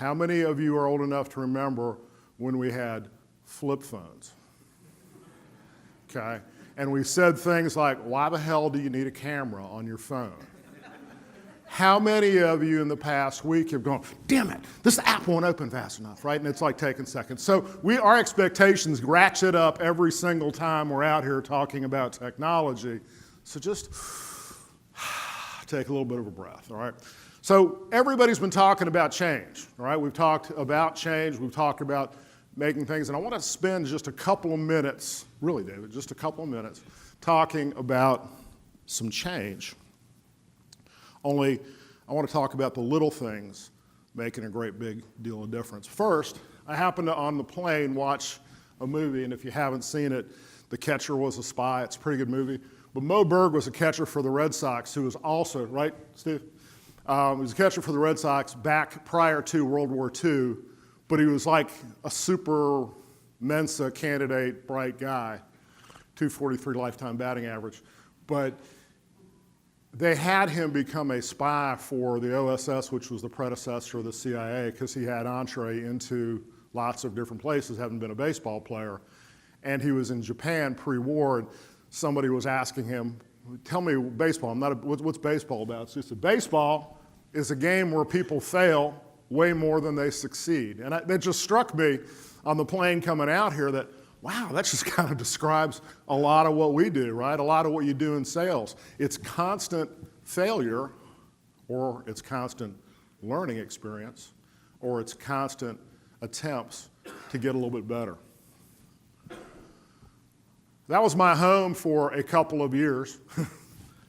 How many of you are old enough to remember when we had flip phones? Okay, and we said things like, why the hell do you need a camera on your phone? How many of you in the past week have gone, damn it, this app won't open fast enough, right? And it's like taking seconds. So our expectations ratchet up every single time we're out here talking about technology. So just take a little bit of a breath, all right? So everybody's been talking about change, all right? We've talked about change, we've talked about making things, and I want to spend just a couple of minutes, really, David, just a couple of minutes, talking about some change. Only, I want to talk about the little things making a great big deal of difference. First, I happened to, on the plane, watch a movie, and if you haven't seen it, The Catcher Was a Spy. It's a pretty good movie. But Mo Berg was a catcher for the Red Sox, who was also, right, Steve? He was a catcher for the Red Sox back prior to World War II, but he was like a super Mensa candidate, bright guy, 243 lifetime batting average. But they had him become a spy for the OSS, which was the predecessor of the CIA, because he had entree into lots of different places, having been a baseball player. And he was in Japan pre-war, and somebody was asking him, tell me baseball, what's baseball about? So he said, baseball is a game where people fail way more than they succeed. And that just struck me on the plane coming out here that, wow, that just kind of describes a lot of what we do, right? A lot of what you do in sales. It's constant failure, or it's constant learning experience, or it's constant attempts to get a little bit better. That was my home for a couple of years,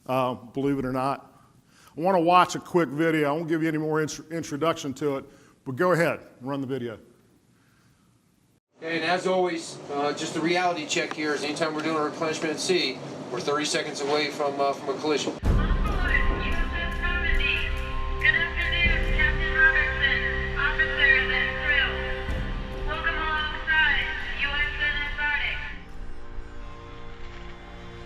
believe it or not. I want to watch a quick video. I won't give you any more introduction to it, but go ahead, run the video. And as always, just a reality check here is anytime we're doing a replenishment at sea, we're 30 seconds away from a collision. Good afternoon, Captain Robertson, officers and crew. Welcome alongside USS Arctic.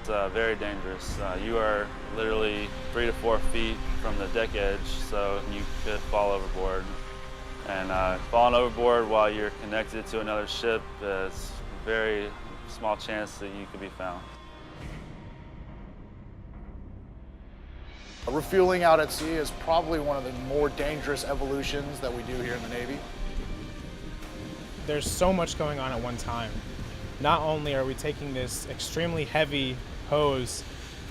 It's very dangerous. You are literally 3 to 4 feet from the deck edge, so you could fall overboard. And falling overboard while you're connected to another ship, is a very small chance that you could be found. Refueling out at sea is probably one of the more dangerous evolutions that we do here in the Navy. There's so much going on at one time. Not only are we taking this extremely heavy hose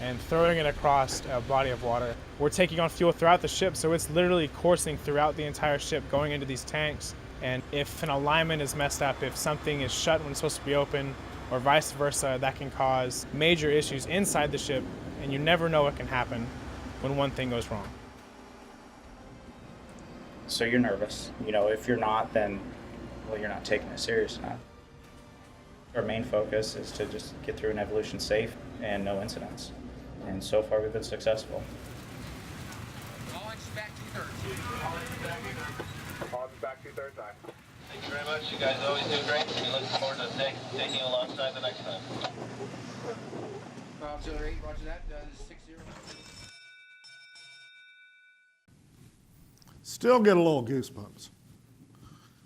and throwing it across a body of water, we're taking on fuel throughout the ship, so it's literally coursing throughout the entire ship, going into these tanks. And if an alignment is messed up, if something is shut when it's supposed to be open, or vice versa, that can cause major issues inside the ship, and you never know what can happen when one thing goes wrong. So you're nervous. You know, if you're not, then, well, you're not taking it serious enough. Our main focus is to just get through an evolution safe and no incidents. And so far, we've been successful. Launch back 2/3. Launch back 2/3 time. Thank you very much. You guys always do great. We look forward to taking you alongside the next time. Auxiliary 8, roger that. 6-0. Still get a little goosebumps.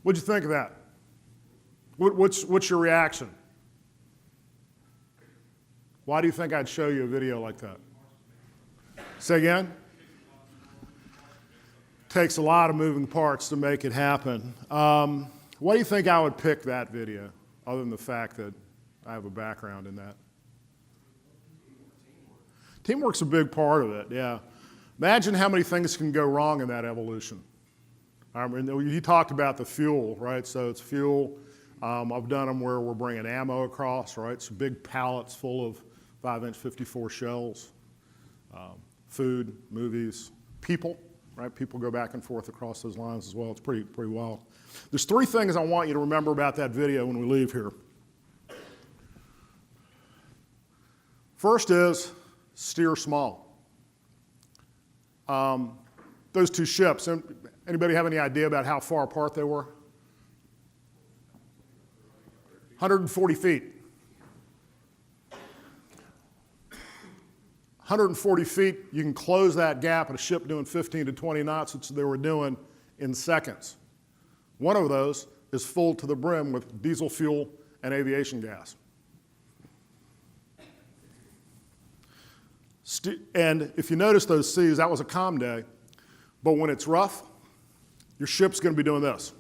What'd you think of that? What's your reaction? Why do you think I'd show you a video like that? Say again? Takes a lot of moving parts to make it happen. Why do you think I would pick that video, other than the fact that I have a background in that? Teamwork's a big part of it, yeah. Imagine how many things can go wrong in that evolution. I mean, you talked about the fuel, right? So it's fuel. I've done them where we're bringing ammo across, right? So big pallets full of 5-inch 54 shells, food, movies, people, right? People go back and forth across those lines as well. It's pretty wild. There's 3 things I want you to remember about that video when we leave here. First is steer small. Those 2 ships, anybody have any idea about how far apart they were? 140 feet. 140 feet, you can close that gap at a ship doing 15 to 20 knots, which they were doing in seconds. One of those is full to the brim with diesel fuel and aviation gas. And if you notice those seas, that was a calm day, but when it's rough, your ship's going to be doing this.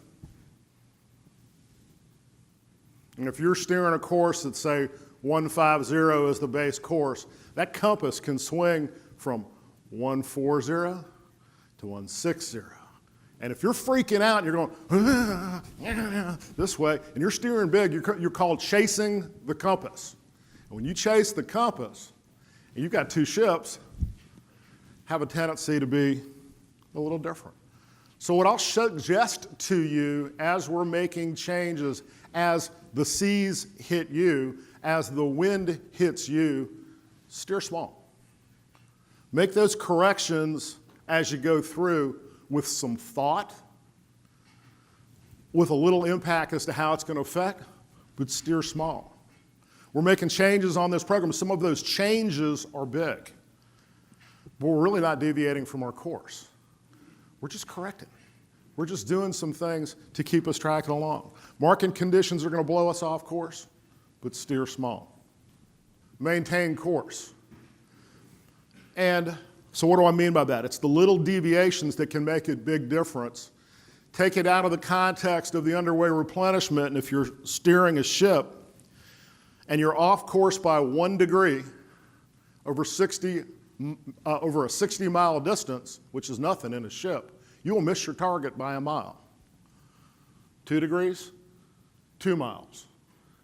And if you're steering a course that, say, 150 is the base course, that compass can swing from 140 to 160. And if you're freaking out and you're going this way, and you're steering big, you're called chasing the compass. And when you chase the compass, and you've got two ships, have a tendency to be a little different. So what I'll suggest to you as we're making changes, as the seas hit you, as the wind hits you, steer small. Make those corrections as you go through with some thought, with a little impact as to how it's going to affect, but steer small. We're making changes on this program. Some of those changes are big, but we're really not deviating from our course. We're just correcting. We're just doing some things to keep us tracking along. Market conditions are going to blow us off course, but steer small. Maintain course. And so what do I mean by that? It's the little deviations that can make a big difference. Take it out of the context of the underway replenishment, and if you're steering a ship and you're off course by 1 degree over a 60-mile distance, which is nothing in a ship, you will miss your target by a mile. 2 degrees, 2 miles.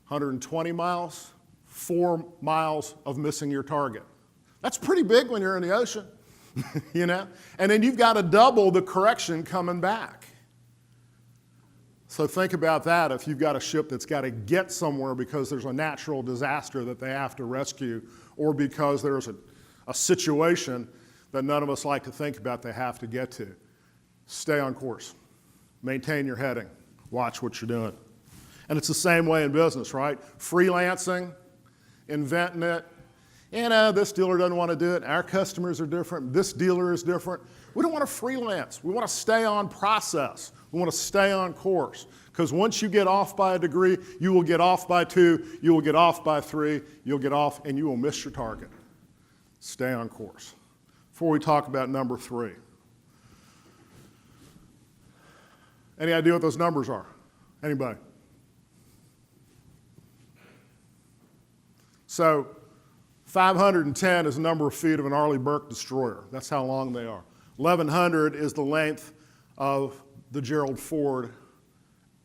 120 miles, 4 miles of missing your target. That's pretty big when you're in the ocean, you know? And then you've got to double the correction coming back. So think about that if you've got a ship that's got to get somewhere because there's a natural disaster that they have to rescue, or because there's a situation that none of us like to think about they have to get to. Stay on course. Maintain your heading. Watch what you're doing. And it's the same way in business, right? Freelancing, inventing it. You know, this dealer doesn't want to do it. Our customers are different. This dealer is different. We don't want to freelance. We want to stay on process. We want to stay on course. Because once you get off by a degree, you will get off by 2, you will get off by 3, you'll get off, and you will miss your target. Stay on course. Before we talk about number 3. Any idea what those numbers are? Anybody? So 510 is the number of feet of an Arleigh Burke destroyer. That's how long they are. 1,100 is the length of the Gerald Ford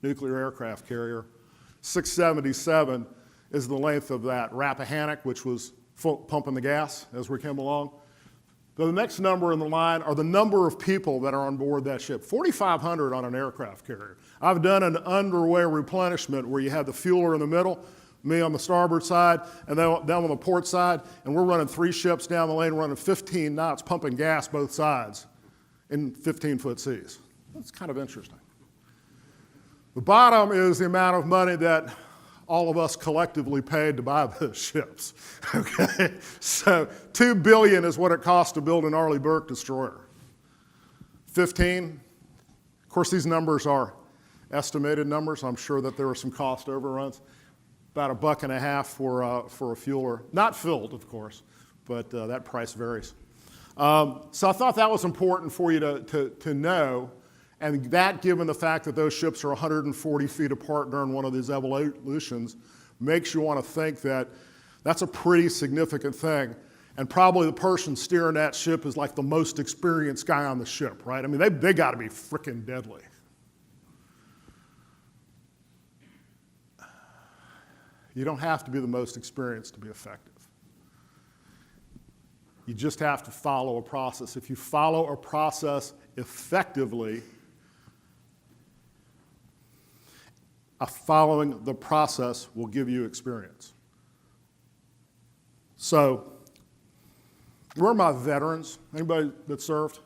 nuclear aircraft carrier. 677 is the length of that Rappahannock, which was pumping the gas as we came along. The next number in the line are the number of people that are on board that ship. 4,500 on an aircraft carrier. I've done an underway replenishment where you have the fueler in the middle, me on the starboard side, and then down on the port side, and we're running 3 ships down the lane, running 15 knots, pumping gas both sides in 15-foot seas. That's kind of interesting. The bottom is the amount of money that all of us collectively paid to buy those ships, okay? So $2 billion is what it costs to build an Arleigh Burke destroyer. 15, of course these numbers are estimated numbers. I'm sure that there were some cost overruns. About $1.50 for a fueler. Not filled, of course, but that price varies. So I thought that was important for you to know, and that, given the fact that those ships are 140 feet apart during one of these evolutions, makes you want to think that that's a pretty significant thing. And probably the person steering that ship is like the most experienced guy on the ship, right? I mean, they got to be freaking deadly. You don't have to be the most experienced to be effective. You just have to follow a process. If you follow a process effectively, following the process will give you experience. So, where are my veterans? Anybody that served?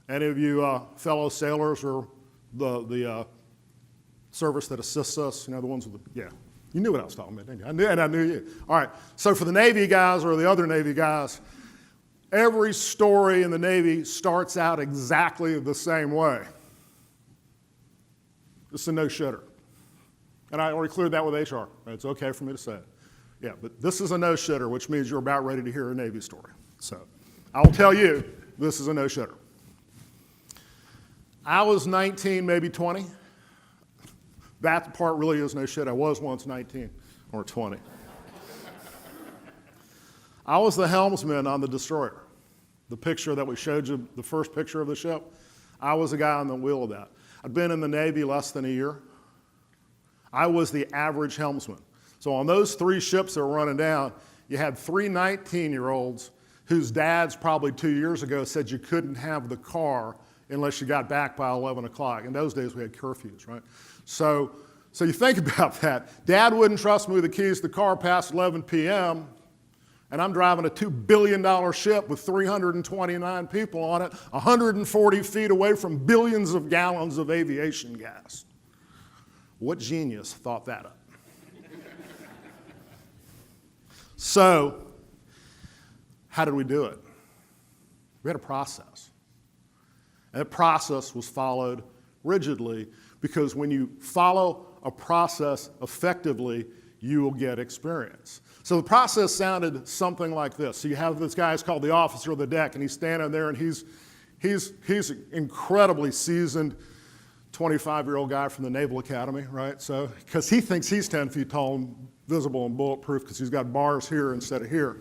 Any of you fellow sailors or the service that assists us, you know, the ones with the, yeah. You knew what I was talking about, didn't you? I knew you. All right, so for the Navy guys or the other Navy guys, every story in the Navy starts out exactly the same way. This is a no-shitter. And I already cleared that with HR. It's okay for me to say it. Yeah, but this is a no-shitter, which means you're about ready to hear a Navy story. So I'll tell you, this is a no-shitter. I was 19, maybe 20. That part really is no shit. I was once 19 or 20. I was the helmsman on the destroyer. The picture that we showed you, the first picture of the ship, I was the guy on the wheel of that. I'd been in the Navy less than a year. I was the average helmsman. So on those 3 ships that were running down, you had 3 19-year-olds whose dads probably 2 years ago said you couldn't have the car unless you got back by 11 o'clock. In those days, we had curfews, right? So you think about that. Dad wouldn't trust me with the keys to the car past 11 p.m., and I'm driving a $2 billion ship with 329 people on it, 140 feet away from billions of gallons of aviation gas. What genius thought that up? So, how did we do it? We had a process. And that process was followed rigidly, because when you follow a process effectively, you will get experience. So the process sounded something like this. So you have this guy, he's called the officer of the deck, and he's standing there, and he's an incredibly seasoned 25-year-old guy from the Naval Academy, right? So, because he thinks he's 10 feet tall and visible and bulletproof because he's got bars here instead of here.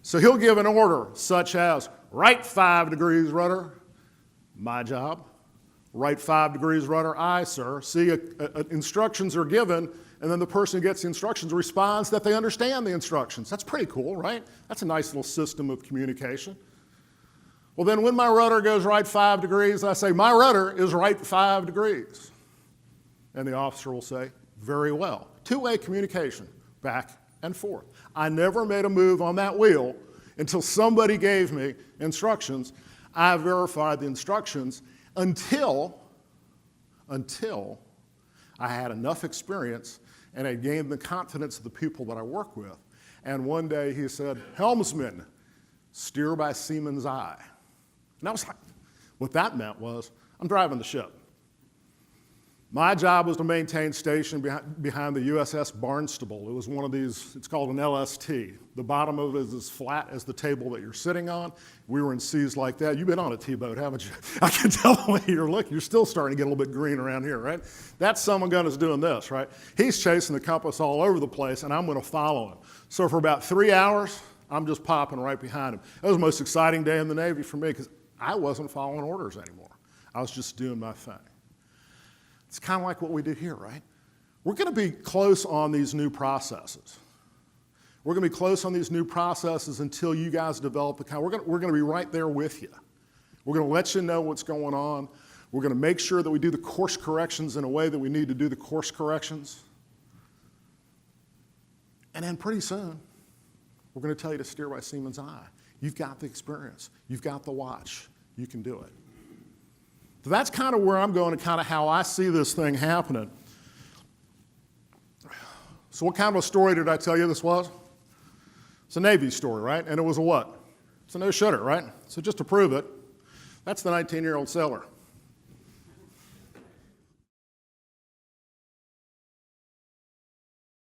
So he'll give an order such as, right 5 degrees rudder, my job. Right 5 degrees rudder, aye, sir. See, instructions are given, and then the person who gets the instructions responds that they understand the instructions. That's pretty cool, right? That's a nice little system of communication. Well, then when my rudder goes right 5 degrees, I say, my rudder is right 5 degrees. And the officer will say, very well. Two-way communication, back and forth. I never made a move on that wheel until somebody gave me instructions. I verified the instructions until I had enough experience and I gained the confidence of the people that I work with. And one day he said, helmsman, steer by seaman's eye. And I was like, what that meant was, I'm driving the ship. My job was to maintain station behind the USS Barnstable. It was one of these, it's called an LST. The bottom of it is as flat as the table that you're sitting on. We were in seas like that. You've been on a T-boat, haven't you? I can tell the way you're looking. You're still starting to get a little bit green around here, right? That son of a gun is doing this, right? He's chasing the compass all over the place, and I'm going to follow him. So for about 3 hours, I'm just popping right behind him. It was the most exciting day in the Navy for me because I wasn't following orders anymore. I was just doing my thing. It's kind of like what we do here, right? We're going to be close on these new processes. We're going to be close on these new processes until you guys develop the kind. We're going to be right there with you. We're going to let you know what's going on. We're going to make sure that we do the course corrections in a way that we need to do the course corrections. And then pretty soon, we're going to tell you to steer by seaman's eye. You've got the experience. You've got the watch. You can do it. So that's kind of where I'm going and kind of how I see this thing happening. So what kind of a story did I tell you this was? It's a Navy story, right? And it was a what? It's a no-shitter, right? So just to prove it, that's the 19-year-old sailor.